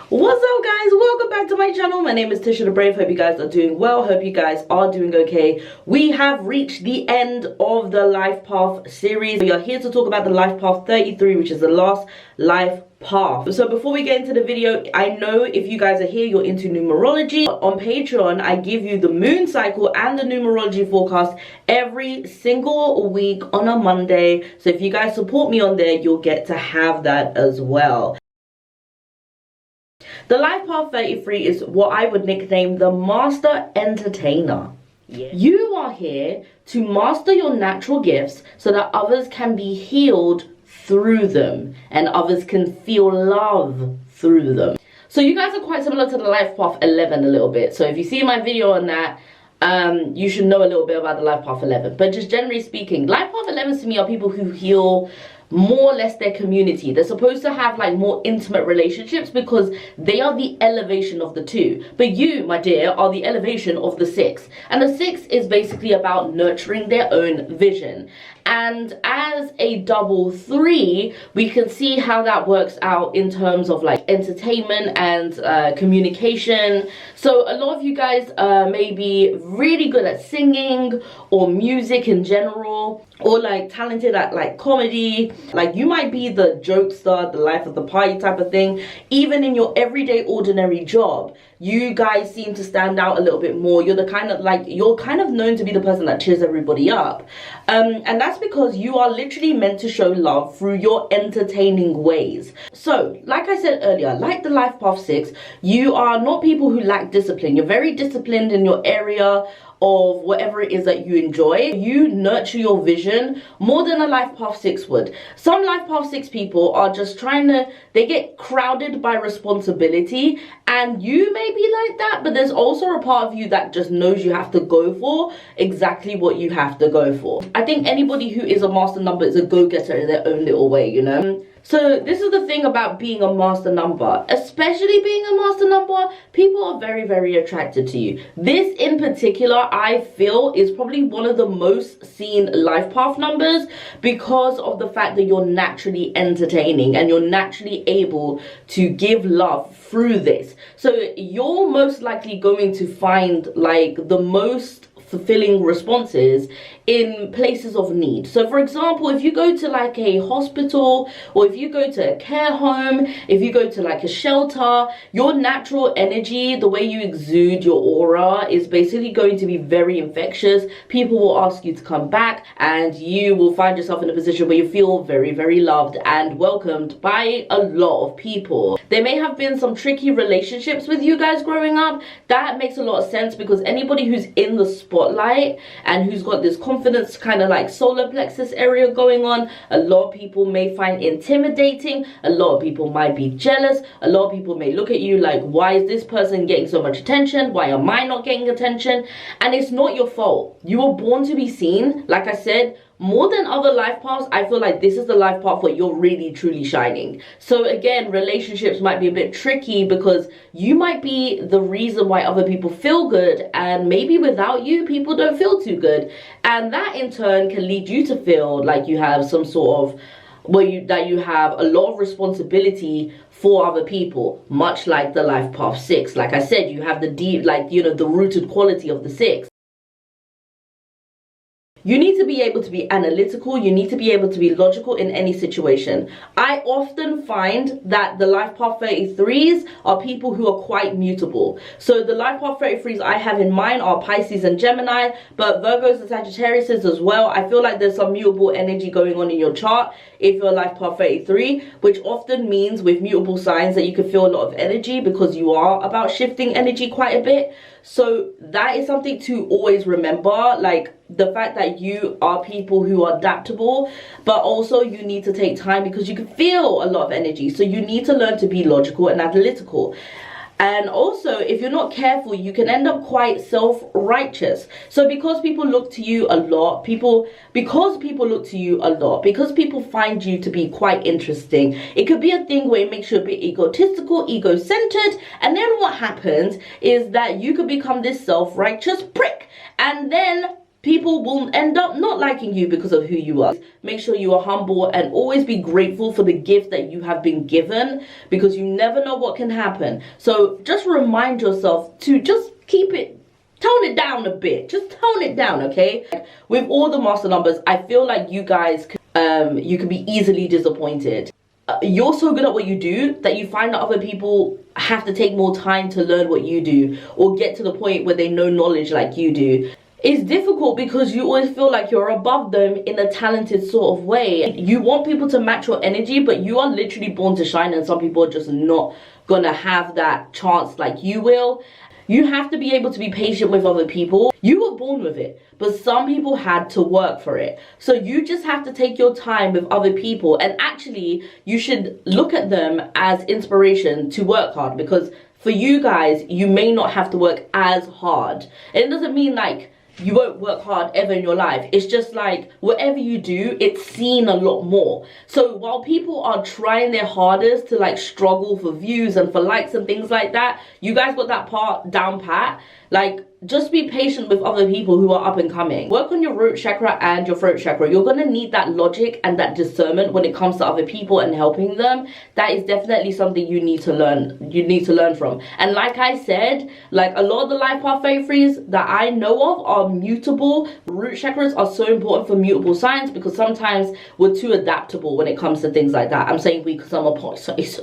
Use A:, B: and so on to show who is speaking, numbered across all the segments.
A: What's up, guys? Welcome back to my channel. My name is TishaTheBrave. Hope you guys are doing well. Hope you guys are doing okay. We have reached the end of the life path series. We are here to talk about the life path 33, which is the last life path. So before we get into the video, I know if you guys are here, you're into numerology. On Patreon, I give you the moon cycle and the numerology forecast every single week on a Monday. So if you guys support me on there, you'll get to have that as well. The life path 33 is what I would nickname the master entertainer. Yeah. You are here to master your natural gifts so that others can be healed through them and others can feel love through them. So you guys are quite similar to the life path 11 a little bit. So if you see my video on that, you should know a little bit about the life path 11. But just generally speaking, life path 11 to me are people who heal more or less their community. They're supposed to have like more intimate relationships because they are the elevation of the two. But you, my dear, are the elevation of the 6. And the 6 is basically about nurturing their own vision. And as a double 3, we can see how that works out in terms of like entertainment and communication. So a lot of you guys may be really good at singing or music in general, or like talented at like comedy. Like you might be the jokester, the life of the party type of thing. Even in your everyday ordinary job, you guys seem to stand out a little bit more. You're the kind of like, you're kind of known to be the person that cheers everybody up. And that's because you are literally meant to show love through your entertaining ways. So like I said earlier, like the life path 6, you are not people who lack discipline. You're very disciplined in your area of whatever it is that you enjoy. You nurture your vision more than a life path 6 would. Some life path 6 people are just they get crowded by responsibility, and you may be like that, but there's also a part of you that just knows you have to go for exactly what you have to go for. I think anybody who is a master number is a go-getter in their own little way, you know. So this is the thing about being a master number, especially being a master number, people are very, very attracted to you. This in particular, I feel, is probably one of the most seen life path numbers because of the fact that you're naturally entertaining and you're naturally able to give love through this. So you're most likely going to find like the most fulfilling responses in places of need. So for example, if you go to like a hospital, or if you go to a care home, if you go to like a shelter, your natural energy, the way you exude your aura, is basically going to be very infectious. People will ask you to come back, and you will find yourself in a position where you feel very, very loved and welcomed by a lot of people. There may have been some tricky relationships with you guys growing up. That makes a lot of sense because anybody who's in the spotlight and who's got this confidence kind of like solar plexus area going on, a lot of people may find intimidating. A lot of people might be jealous. A lot of people may look at you like, why is this person getting so much attention? Why am I not getting attention? And it's not your fault. You were born to be seen. Like I said, more than other life paths, I feel like this is the life path where you're really truly shining. So again, relationships might be a bit tricky because you might be the reason why other people feel good, and maybe without you, people don't feel too good. And that in turn can lead you to feel like you have some sort of, that you have a lot of responsibility for other people, much like the life path 6. Like I said, you have the deep, like, you know, the rooted quality of the 6. You need to be able to be analytical. You need to be able to be logical in any situation. I often find that the life path 33s are people who are quite mutable. So the life path 33s I have in mind are Pisces and Gemini, but Virgos and Sagittariuses as well. I feel like there's some mutable energy going on in your chart if you're life path 33, which often means with mutable signs that you can feel a lot of energy because you are about shifting energy quite a bit. So that is something to always remember, like the fact that you are people who are adaptable, but also you need to take time because you can feel a lot of energy. So you need to learn to be logical and analytical. And also, if you're not careful, you can end up quite self-righteous. So because people look to you a lot, because people find you to be quite interesting, it could be a thing where it makes you a bit egotistical, ego-centered, and then what happens is that you could become this self-righteous prick, and then people will end up not liking you because of who you are. Make sure you are humble and always be grateful for the gift that you have been given, because you never know what can happen. So just remind yourself to just tone it down a bit. Just tone it down, okay? With all the master numbers, I feel like you guys you can be easily disappointed. You're so good at what you do that you find that other people have to take more time to learn what you do, or get to the point where they know knowledge like you do. It's difficult because you always feel like you're above them in a talented sort of way. You want people to match your energy, but you are literally born to shine, and some people are just not gonna have that chance like you will. You have to be able to be patient with other people. You were born with it, but some people had to work for it. So you just have to take your time with other people, and actually you should look at them as inspiration to work hard, because for you guys, you may not have to work as hard. And it doesn't mean like you won't work hard ever in your life. It's just like whatever you do, it's seen a lot more. So while people are trying their hardest to like struggle for views and for likes and things like that, you guys got that part down pat. Like, just be patient with other people who are up and coming. Work on your root chakra and your throat chakra. You're gonna need that logic and that discernment when it comes to other people and helping them. That is definitely something you need to learn. You need to learn from. And like I said, like a lot of the life path 33s that I know of are mutable. Root chakras are so important for mutable signs because sometimes we're too adaptable when it comes to things like that. I'm saying we because I'm a Pisces.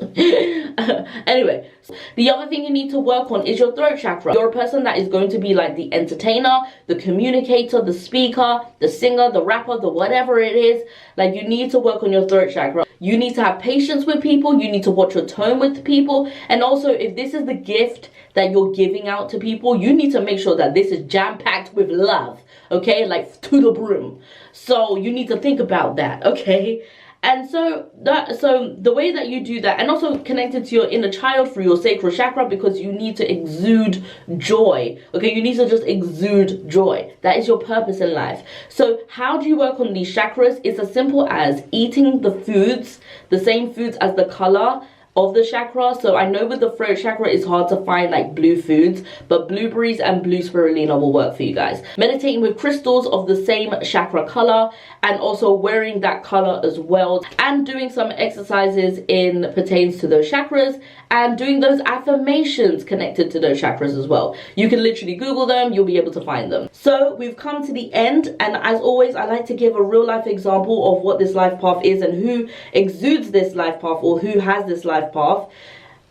A: Anyway, the other thing you need to work on is your throat chakra. You're a person that is going to be like the entertainer, the communicator, the speaker, the singer, the rapper, the whatever it is. Like, you need to work on your throat chakra. You need to have patience with people. You need to watch your tone with people. And also, if this is the gift that you're giving out to people, you need to make sure that this is jam-packed with love, okay? Like, to the brim. So you need to think about that, okay? And so the way that you do that, and also connected to your inner child through your sacral chakra, because you need to exude joy, okay? You need to just exude joy. That is your purpose in life. So how do you work on these chakras? It's as simple as eating the foods, the same foods as the color of the chakra. So I know with the throat chakra it's hard to find like blue foods, but blueberries and blue spirulina will work for you guys. Meditating with crystals of the same chakra color, and also wearing that color as well, and doing some exercises in pertains to those chakras, and doing those affirmations connected to those chakras as well. You can literally Google them, you'll be able to find them. So we've come to the end, and as always I like to give a real life example of what this life path is and who exudes this life path, or who has this life path.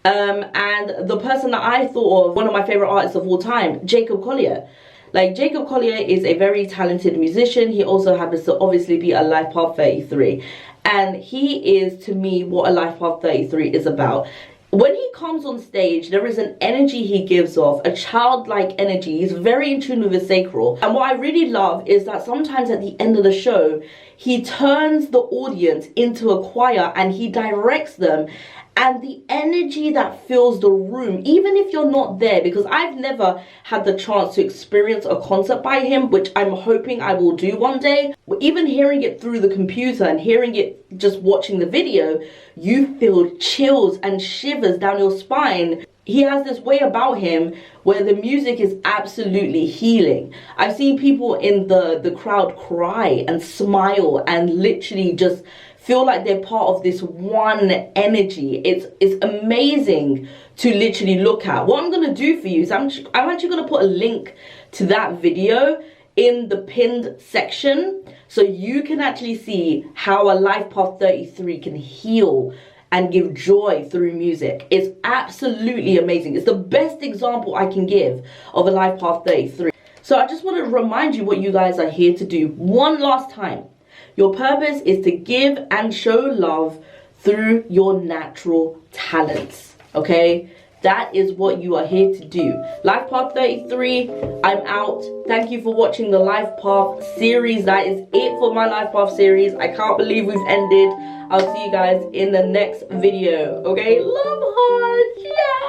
A: And the person that I thought of, one of my favorite artists of all time, Jacob Collier. Like, Jacob Collier is a very talented musician. He also happens to obviously be a life path 33, and he is to me what a life path 33 is about. When he comes on stage, there is an energy he gives off, a childlike energy. He's very in tune with his sacral. And what I really love is that sometimes at the end of the show, he turns the audience into a choir and he directs them. And the energy that fills the room, even if you're not there, because I've never had the chance to experience a concert by him, which I'm hoping I will do one day. Even hearing it through the computer and hearing it just watching the video, you feel chills and shivers down your spine. He has this way about him where the music is absolutely healing. I've seen people in the crowd cry and smile and literally just feel like they're part of this one energy. It's amazing to literally look at. What I'm gonna do for you is I'm actually gonna put a link to that video in the pinned section, so you can actually see how a life path 33 can heal and give joy through music. It's absolutely amazing. It's the best example I can give of a life path 33. So I just want to remind you what you guys are here to do one last time. Your purpose is to give and show love through your natural talents, okay? That is what you are here to do. Life Path 33, I'm out. Thank you for watching the Life Path series. That is it for my Life Path series. I can't believe we've ended. I'll see you guys in the next video, okay? Love hearts, yeah!